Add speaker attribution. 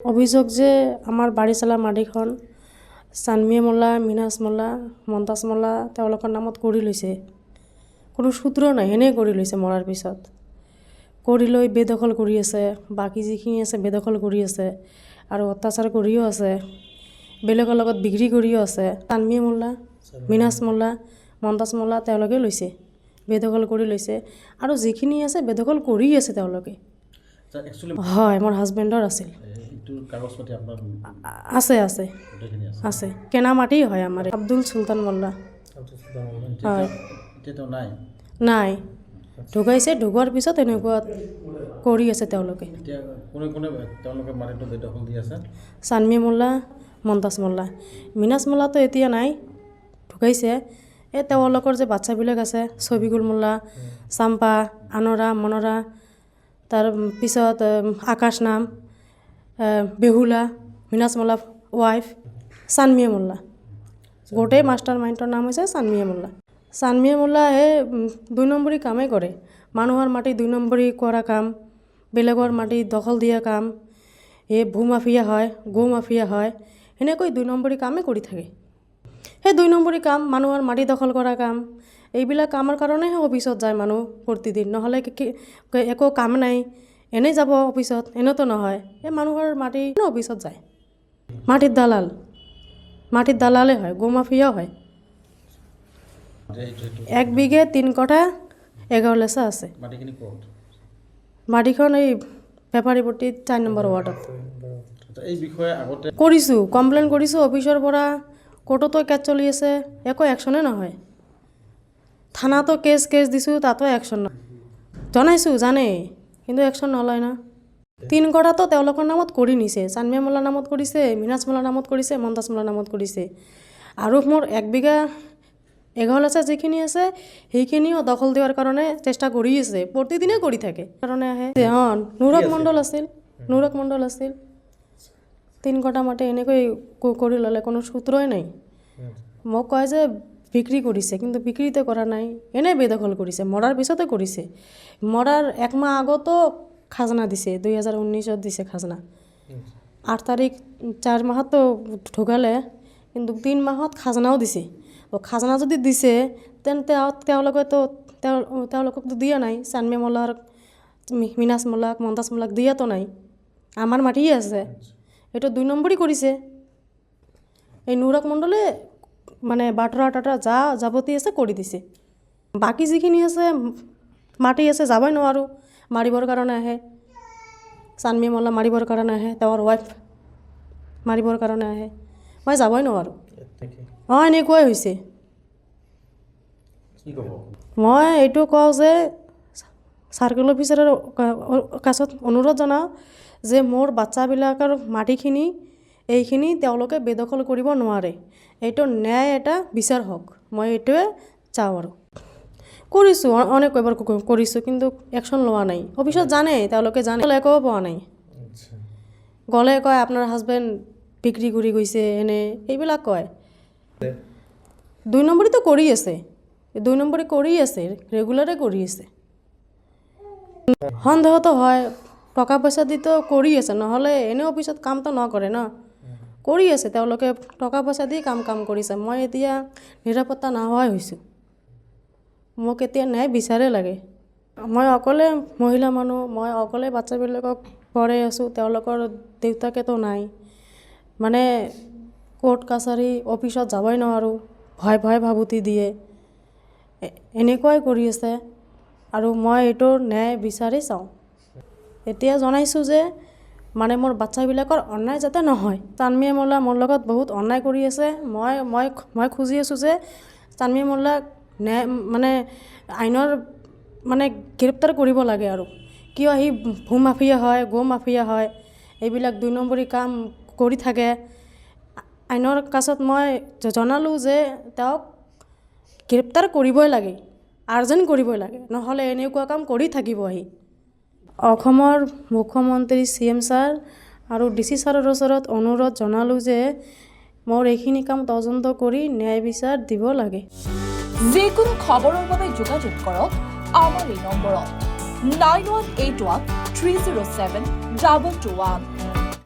Speaker 1: অভিযোগ যে আমাৰ বাৰিচালা মাটিখন চানমিয়ে মোল্লা, মিনাজ মোল্লা, মন্তাজ মোল্লা তেওঁলোকৰ নামত কৰি লৈছে। কোনো সূত্ৰ নাই, এনেই কৰি লৈছে মৰাৰ পিছত। কৰি লৈ বেদখল কৰি আছে, বাকী যিখিনি আছে বেদখল কৰি আছে আৰু অত্যাচাৰ কৰিও আছে, বেলেগৰ লগত বিক্ৰী কৰিও আছে। চানমিয়ে মোল্লা, মিনাজ মোল্লা, মন্তাজ মোল্লা তেওঁলোকে লৈছে, বেদখল কৰি লৈছে আৰু যিখিনি আছে বেদখল কৰি আছে তেওঁলোকে। হয়, মোৰ হাজবেণ্ডৰ আছিল। আছে আছে আছে কেনা মাটি হয় আমাৰ আব্দুল সুলতান মোল্লা। হয়, নাই ঢুকাইছে, ঢুকোৱাৰ পিছত এনেকুৱা কৰি আছে তেওঁলোকে। চানমিয়ে মোল্লা, মন্তাজ মোল্লা, মিনাজ মোল্লাটো এতিয়া নাই, ঢুকাইছে। এই তেওঁলোকৰ যে বাচ্চাবিলাক আছে, ছবিগুল মোল্লা, চাম্পা, আনৰা, মনৰা, তাৰপিছত আকাশ নাম, বেহুলা, মিনাজ মোল্লা ৱাইফ, চানমিয়ে মোল্লা। গোটেই মাষ্টাৰ মাইণ্ডৰ নাম হৈছে চানমিয়ে মোল্লা। চানমিয়ে মোল্লা এই ২ নম্বৰী কামেই কৰে। মানুহৰ মাটি ২ নম্বৰী কৰা কাম, বেলেগৰ মাটি দখল দিয়া কাম, এই ভূ মাফিয়া হয়, গো মাফিয়া হয়, সেনেকৈ ২ নম্বৰী কামেই কৰি থাকে। সেই ২ নম্বৰী কাম, মানুহৰ মাটি দখল কৰা কাম, এইবিলাক কামৰ কাৰণেহে অফিচত যায় মানুহ প্ৰতিদিন, নহ'লে একো কাম নাই, এনেই যাব অফিচত, এনেতো নহয়। এই মানুহৰ মাটি অফিচত যায়। মাটিৰ দালাল, মাটিৰ দালালে হয়, গো মাফিয়াও হয়। 1 বিঘে 3 কঠা 11 লেচা আছে। মাটিখন এই বেপাৰীপট্টি 4 নম্বৰ ৱাৰ্ডত। কৰিছোঁ, কমপ্লেইন কৰিছোঁ অফিচৰ পৰা, কোৰ্টতো কেছ চলি আছে, একো একশ্যনে নহয়। থানাতো কেছ দিছোঁ, তাতো একশ্যন নহয়। জনাইছোঁ, জানে, কিন্তু একশ্যন নলয় না। 3 কঠাটো তেওঁলোকৰ নামত কৰি নিছে। চানমিয়ে মোল্লাৰ নামত কৰিছে, মিনাজ মোল্লাৰ নামত কৰিছে, মন্তাজ মোল্লাৰ নামত কৰিছে। আৰু মোৰ 1 বিঘা 11 লেচা যিখিনি আছে সেইখিনিও দখল দিয়াৰ কাৰণে চেষ্টা কৰি আছে, প্ৰতিদিনে কৰি থাকে। কাৰণে আহে নুৰক মণ্ডল আছিল, 3 কঠা মাটি এনেকৈ কৰি ল'লে, কোনো সূত্ৰই নাই। মোক কয় যে বিক্ৰী কৰিছে, কিন্তু বিক্ৰীতে কৰা নাই, এনেই বেদখল কৰিছে, মৰাৰ পিছতে কৰিছে। মৰাৰ 1 মাহ আগতো খাজনা দিছে, 2019ত দিছে খাজনা। 8 তাৰিখ 4 মাহতো ঢুকালে, কিন্তু 3 মাহত খাজনাও দিছে। খাজনা যদি দিছে তেন্তে তেওঁলোককতো দিয়া নাই। চানমিয়ে মোল্লাৰ, মিনাজ মোল্লাক, মন্তাজ মোল্লাক দিয়াতো নাই, আমাৰ মাটিয়ে আছে। এইটো 2 নম্বৰী কৰিছে। এই নুৰক মণ্ডলে মানে বাটৰা টাটৰা যা যাৱতীয় আছে কৰি দিছে। বাকী যিখিনি আছে মাটি আছে, যাবই নোৱাৰোঁ, মাৰিবৰ কাৰণে আহে। চানমিয়ে মোল্লা মাৰিবৰ কাৰণে আহে, তেওঁৰ ৱাইফ মাৰিবৰ কাৰণে আহে, মই যাবই নোৱাৰোঁ। এনেকুৱাই হৈছে। মই এইটো কওঁ যে চাৰ্কেল অফিচাৰৰ কাছত অনুৰোধ জনাওঁ যে মোৰ বাচ্চাবিলাকৰ মাটিখিনি এইখিনি তেওঁলোকে বেদখল কৰিব নোৱাৰে। এইটো ন্যায় এটা বিচাৰ হওক, মই এইটোৱে চাওঁ। আৰু কৰিছোঁ, অনেক এবাৰ কৰিছোঁ, কিন্তু একশ্যন লোৱা নাই। অফিচত জানে, তেওঁলোকে জানে, একো পোৱা নাই। গ'লে কয় আপোনাৰ হাজবেণ্ড বিক্ৰী কৰি গৈছে, এনে এইবিলাক কয়। 2 নম্বৰীটো কৰি আছে, 2 নম্বৰী কৰি আছে, ৰেগুলাৰে কৰি আছে। সন্দেহতো হয়, টকা পইচা দিতো কৰি আছে, নহ'লে এনে অফিচত কামটো নকৰে ন, কৰি আছে। তেওঁলোকে টকা পইচা দি কাম কৰিছে। মই এতিয়া নিৰাপত্তা নোহোৱাই হৈছোঁ। মোক এতিয়া ন্যায় বিচাৰে লাগে। মই অকলে মহিলা মানুহ, মই অকলে বাচ্চাবিলাকক পঢ়াই আছোঁ, তেওঁলোকৰ দেউতাকেতো নাই। মানে কোৰ্ট কাছাৰী অফিচত যাবই নোৱাৰোঁ, ভয় ভাবুতি দিয়ে, এনেকুৱাই কৰি আছে। আৰু মই এইটো ন্যায় বিচাৰি চাওঁ। এতিয়া জনাইছোঁ যে মানে মোৰ বাচ্চাবিলাকৰ অন্যায় যাতে নহয়। চানমিয়ে মোল্লা মোৰ লগত বহুত অন্যায় কৰি আছে। মই খুজি আছোঁ যে চানমিয়ে মোল্লাক ন্যায় মানে আইনৰ মানে গ্ৰেপ্তাৰ কৰিব লাগে। আৰু কিয় সি ভূ মাফিয়া হয়, গো মাফিয়া হয়, এইবিলাক 2 নম্বৰী কাম কৰি থাকে। আইনৰ কাছত মই জনালোঁ যে তেওঁক গ্ৰেপ্তাৰ কৰিবই লাগে, আৰ্জেণ্ট কৰিবই লাগে, নহ'লে এনেকুৱা কাম কৰি থাকিব আহি। অসমৰ মুখ্যমন্ত্ৰী CM ছাৰ আৰু DC ছাৰৰ ওচৰত অনুৰোধ জনালোঁ যে মোৰ এইখিনি কাম তদন্ত কৰি ন্যায় বিচাৰ দিব লাগে।
Speaker 2: যিকোনো খবৰৰ বাবে যোগাযোগ কৰক আমাৰ এই নম্বৰত 9181 307 2221।